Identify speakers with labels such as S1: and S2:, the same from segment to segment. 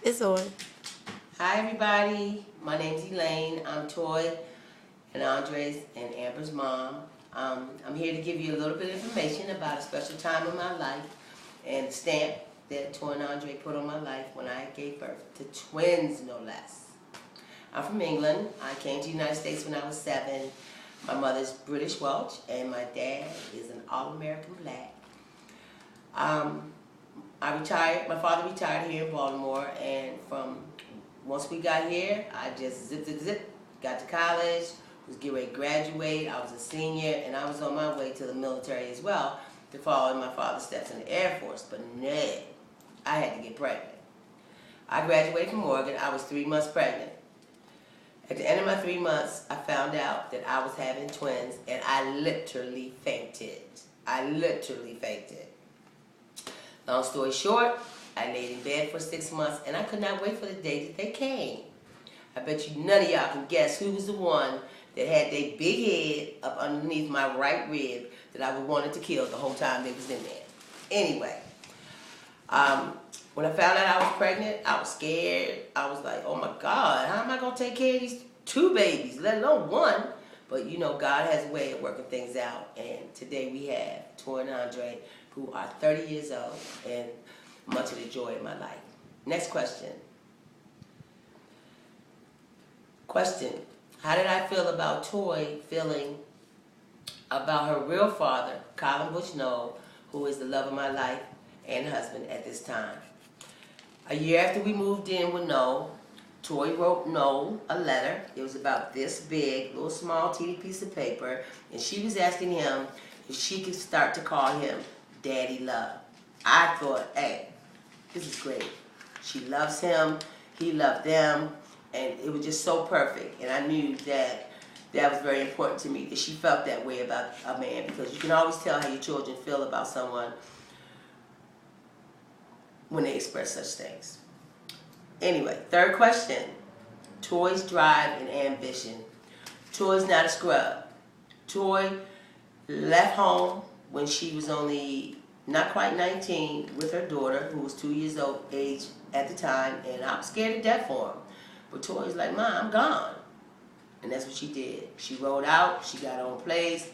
S1: It's on.
S2: Hi everybody, my name's Elaine. I'm Toy and Andre's and Amber's mom. I'm here to give you a little bit of information about a special time in my life and the stamp that Toy and Andre put on my life when I gave birth to twins, no less. I'm from England. I came to the United States when I was 7. My mother's British Welsh and my dad is an all-American black. I retired. My father retired here in Baltimore, and once we got here, I just zip, got to college, was getting ready to graduate. I was a senior, and I was on my way to the military as well to follow in my father's steps in the Air Force. But no, I had to get pregnant. I graduated from Oregon. I was 3 months pregnant. At the end of my 3 months, I found out that I was having twins, and I literally fainted. Long story short, I laid in bed for 6 months, and I could not wait for the day that they came. I bet you none of y'all can guess who was the one that had their big head up underneath my right rib that I wanted to kill the whole time they was in there. Anyway, when I found out I was pregnant, I was scared. I was like, oh my God, how am I going to take care of these 2 babies, let alone 1? But you know, God has a way of working things out. And today we have Toi and Andre, who are 30 years old and much of the joy in my life. Next question. How did I feel about Toi feeling about her real father, Colin Bushnell, who is the love of my life and husband at this time? A year after we moved in with Noel, Toi wrote Noel a letter. It was about this big, little small teeny piece of paper, and she was asking him if she could start to call him Daddy Love. I thought, hey, this is great. She loves him, he loved them, and it was just so perfect. And I knew that that was very important to me, that she felt that way about a man, because you can always tell how your children feel about someone when they express such things. Anyway, third question. Toi's drive and ambition. Toi's not a scrub. Toi left home when she was only not quite 19 with her daughter, who was 2 years old age at the time, and I was scared to death for him. But Toi's like, Mom, I'm gone. And that's what she did. She rode out, she got her own place,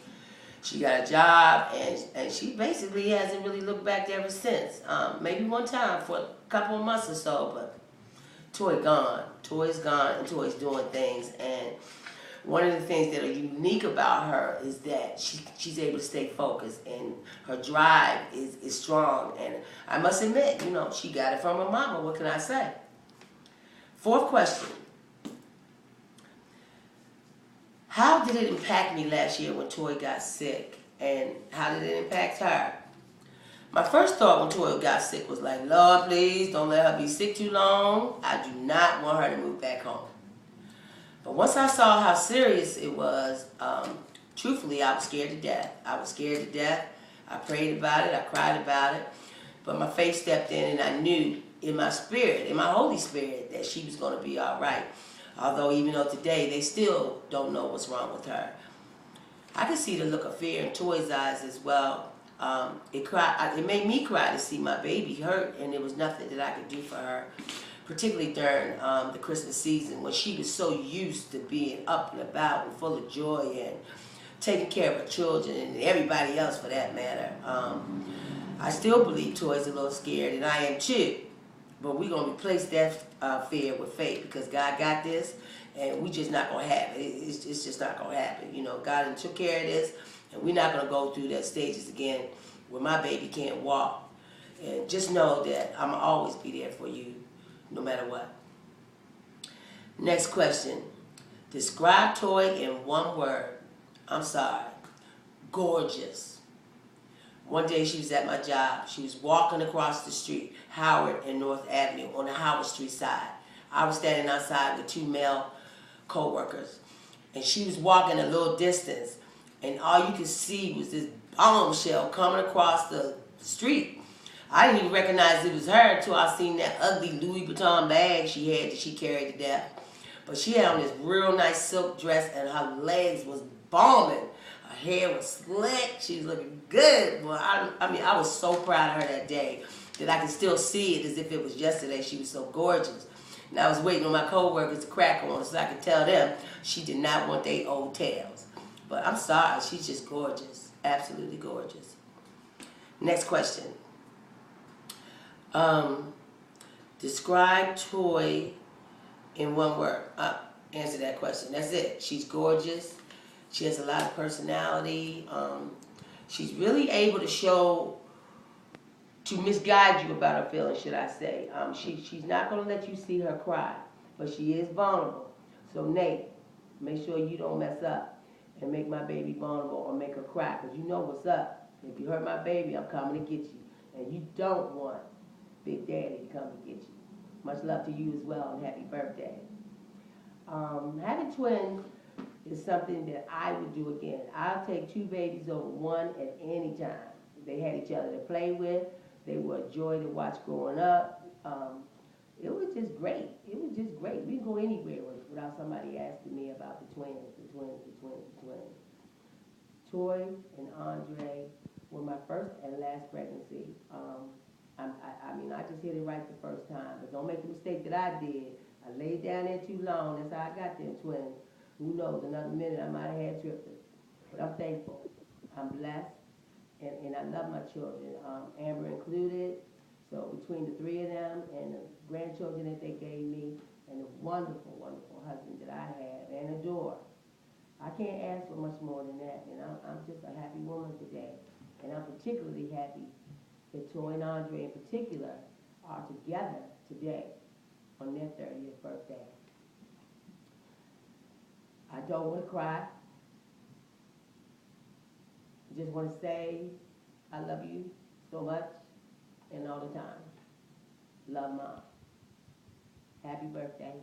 S2: she got a job, and she basically hasn't really looked back ever since. Maybe one time for a couple of months or so, but Toi gone. Toi's gone, and Toi's doing things. And one of the things that are unique about her is that she's able to stay focused, and her drive is strong. And I must admit, you know, she got it from her mama. What can I say? Fourth question. How did it impact me last year when Toi got sick? And how did it impact her? My first thought when Toi got sick was like, Lord, please don't let her be sick too long. I do not want her to move back home. But once I saw how serious it was, truthfully, I was scared to death. I prayed about it. I cried about it. But my faith stepped in, and I knew in my spirit, in my Holy Spirit, that she was going to be all right. Although even though today they still don't know what's wrong with her. I could see the look of fear in Toi's eyes as well. It made me cry to see my baby hurt, and there was nothing that I could do for her, particularly during the Christmas season when she was so used to being up and about and full of joy and taking care of her children and everybody else for that matter. I still believe Toi's a little scared, and I am too. But we're going to replace that fear with faith, because God got this, and we just not going to have it. It's just not going to happen. You know, God done took care of this, and we're not going to go through that stages again where my baby can't walk. And just know that I'm going to always be there for you, no matter what. Next question. Describe Toi in one word. I'm sorry. Gorgeous. One day she was at my job. She was walking across the street, Howard and North Avenue, on the Howard Street side. I was standing outside with 2 male co-workers, and she was walking a little distance, and all you could see was this bombshell coming across the street. I didn't even recognize it was her until I seen that ugly Louis Vuitton bag she had that she carried to death. But she had on this real nice silk dress, and her legs was bombing. Her hair was slick. She was looking good. Well, I was so proud of her that day. that I can still see it as if it was yesterday. She was so gorgeous. And I was waiting on my coworkers to crack on so I could tell them she did not want their old tails. But I'm sorry, she's just gorgeous. Absolutely gorgeous. Next question. Describe Toy in one word. Answer that question. That's it. She's gorgeous. She has a lot of personality. She's really able to show, to misguide you about her feelings, should I say. She's not going to let you see her cry, but she is vulnerable. So Nate, make sure you don't mess up and make my baby vulnerable or make her cry, because you know what's up. If you hurt my baby, I'm coming to get you. And you don't want Big Daddy to come to get you. Much love to you as well, and happy birthday. Having twins is something that I would do again. I'll take two babies over one at any time. They had each other to play with. They were a joy to watch growing up. It was just great. It was just great. We didn't go anywhere without somebody asking me about the twins. Toy and Andre were my first and last pregnancy. I just hit it right the first time. But don't make the mistake that I did. I laid down there too long. That's how I got them twins. Who knows? Another minute I might have had triplets. But I'm thankful. I'm blessed. And I love my children. Amber included. So between the three of them and the grandchildren that they gave me and the wonderful, wonderful husband that I have and adore, I can't ask for much more than that. And I'm just a happy woman today. And I'm particularly happy that Toi and Andre in particular are together today on their 30th birthday. I don't want to cry. I just want to say I love you so much and all the time. Love, Mom. Happy birthday.